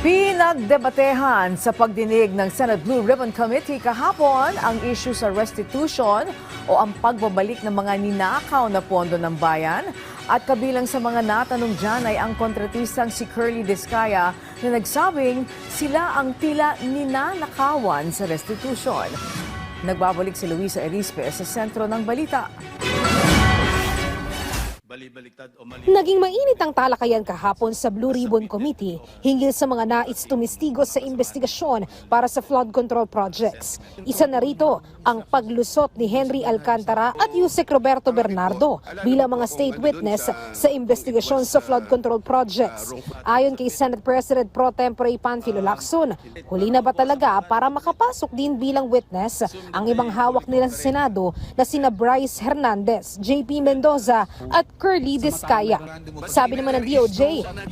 Pinagdebatehan sa pagdinig ng Senate Blue Ribbon Committee kahapon ang issue sa restitution o ang pagbabalik ng mga ninakaw na pondo ng bayan. At kabilang sa mga natanong dyan ay ang kontratistang si Curly Discaya na nagsabing sila ang tila ninanakawan sa restitution. Nagbabalik si Luisa Erispe sa sentro ng balita. Naging mainit ang talakayan kahapon sa Blue Ribbon Committee hinggil sa mga nais tumistigos sa investigasyon para sa flood control projects. Isa na rito ang paglusot ni Henry Alcantara at Yusek Roberto Bernardo bilang mga state witness sa investigasyon sa flood control projects. Ayon kay Senate President Pro Tempore Panfilo Lacson, huli na ba talaga para makapasok din bilang witness ang ibang hawak nila sa Senado na sina Bryce Hernandez, JP Mendoza at Curly Discaya. Sabi naman ng DOJ,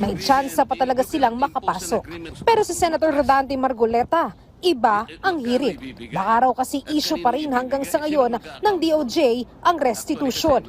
may tsansa pa talaga silang makapasok. Pero si Senator Rodante Margoleta, iba ang hirit. Baka raw kasi issue pa rin hanggang sa ngayon ng DOJ ang restitution.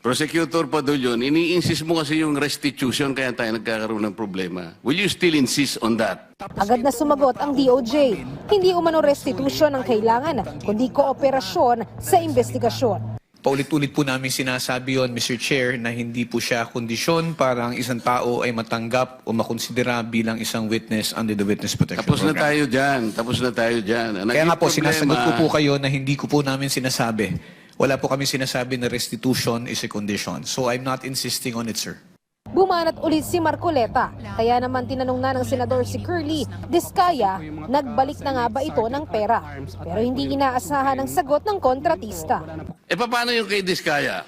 Prosecutor Padulyon, ini-insist mo kasi yung restitution kaya tayo nagkakaroon ng problema. Will you still insist on that? Agad na sumagot ang DOJ. Hindi umano restitution ang kailangan, kundi kooperasyon sa investigasyon. Paulit-ulit po namin sinasabi yon, Mr. Chair, na hindi po siya kondisyon para ang isang tao ay matanggap o makonsidera bilang isang witness under the Witness Protection Tapos Program. Na tayo dyan. Tapos na tayo dyan. Kaya nga po, sinasagot ko po kayo na hindi ko po namin sinasabi. Wala po kami sinasabi na restitution is a condition. So I'm not insisting on it, sir. Bumanat ulit si Marcoleta. Kaya naman tinanong na ng Senador si Curly Discaya, nagbalik na nga ba ito ng pera? Pero hindi inaasahan ang sagot ng kontratista. Paano yung kay Discaya?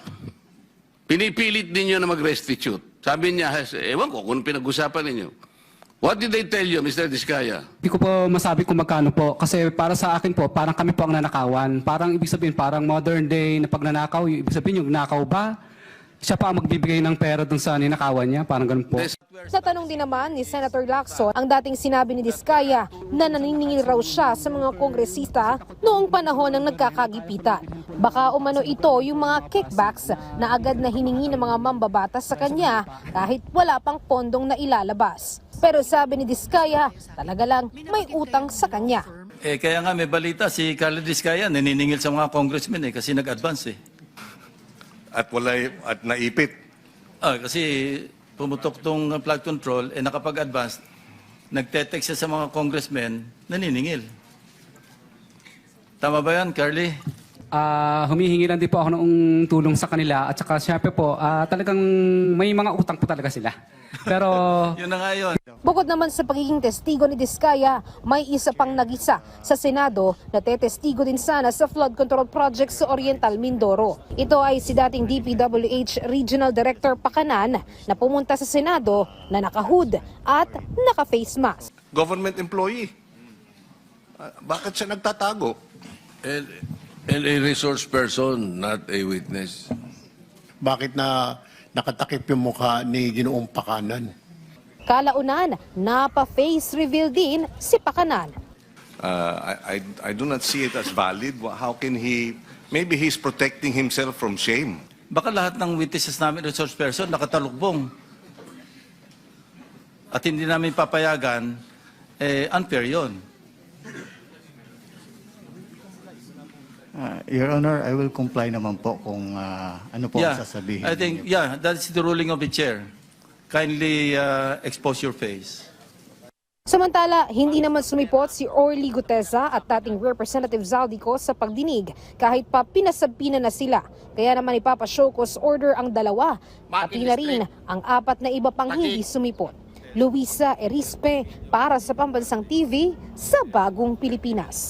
Pinipilit ninyo na mag-restitute. Sabi niya, ewan ko kung pinag-usapan ninyo. What did they tell you, Mr. Discaya? Hindi ko po masabi kung magkano po. Kasi para sa akin po, parang kami po ang nanakawan. Parang ibig sabihin, parang modern day na pagnanakaw. Ibig sabihin yung nakaw ba? Siya pa ang magbibigay ng pera dun sa ninakawan niya, parang ganun po. Sa tanong din naman ni Senator Lacson, ang dating sinabi ni Discaya na naniningil raw siya sa mga kongresista noong panahon ng nagkakagipitan. Baka umano ito yung mga kickbacks na agad na hiningi ng mga mambabatas sa kanya kahit wala pang pondong na ilalabas. Pero sabi ni Discaya, talaga lang may utang sa kanya. Kaya nga may balita si Carla Discaya naniningil sa mga congressmen kasi nag-advance At naipit. Kasi pumutok tong flood control, nakapag-advance, nagte-text siya sa mga congressmen, naniningil. Tama ba yan, Carly? Humihingi lang din po ako ng tulong sa kanila. At saka syempre po, talagang may mga utang po talaga sila. Pero Yun na nga yun. Bukod naman sa pagiging testigo ni Discaya, may isa pang nagisa sa Senado na tetestigo din sana sa flood control project sa Oriental Mindoro. Ito ay si dating DPWH Regional Director Pakanan na pumunta sa Senado na naka-hood at naka-face mask. Government employee. Bakit siya nagtatago? And a resource person, not a witness. Bakit na nakatakip yung mukha ni Ginoong Pakanan? Kalaunan, napa-face reveal din si Pakanan. I do not see it as valid. How can he... Maybe he's protecting himself from shame. Baka lahat ng witnesses namin, resource person, nakatalukbong. At hindi namin papayagan, unfair yun. Your Honor, I will comply naman po kung ano po ang sasabihin. I think, that's the ruling of the chair. Kindly expose your face. Samantala, hindi naman sumipot si Orly Guteza at dating Representative Zaldico sa pagdinig kahit pa pinasabpina na sila. Kaya naman ipapa-show cause order ang dalawa, pati na rin ang apat na iba pang hindi sumipot. Luisa Erispe para sa Pambansang TV sa Bagong Pilipinas.